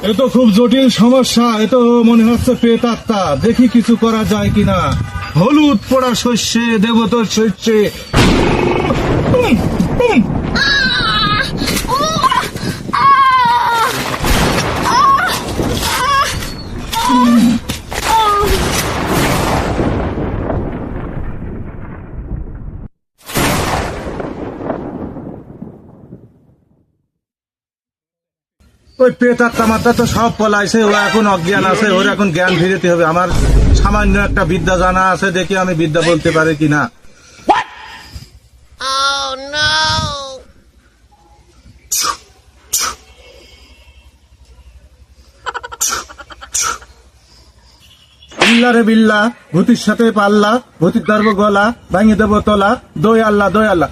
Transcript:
এ তো খুব জটিল সমস্যা। এ তো মনে হচ্ছে প্রেতাত্মা। দেখি কিছু করা যায় কিনা। হলুদ পোড়া শস্যে দেবতর শস্যে। ওই প্রেতাত্মা মাত্রা তো সব পলাইছে, ও এখন অজ্ঞান আছে, ওর এখন জ্ঞান ফিরেতে হবে। আমার সামান্য একটা বিদ্যা জানা আছে, দেখি আমি বিদ্যা বলতে পারি কিনা। Oh no! বিল্লা রে বিল্লা, ভূতির সাথে পাল্লা, ভূতির ধরবো গলা, ভাঙে দেবো তলা, দই আল্লাহ দই আল্লাহ।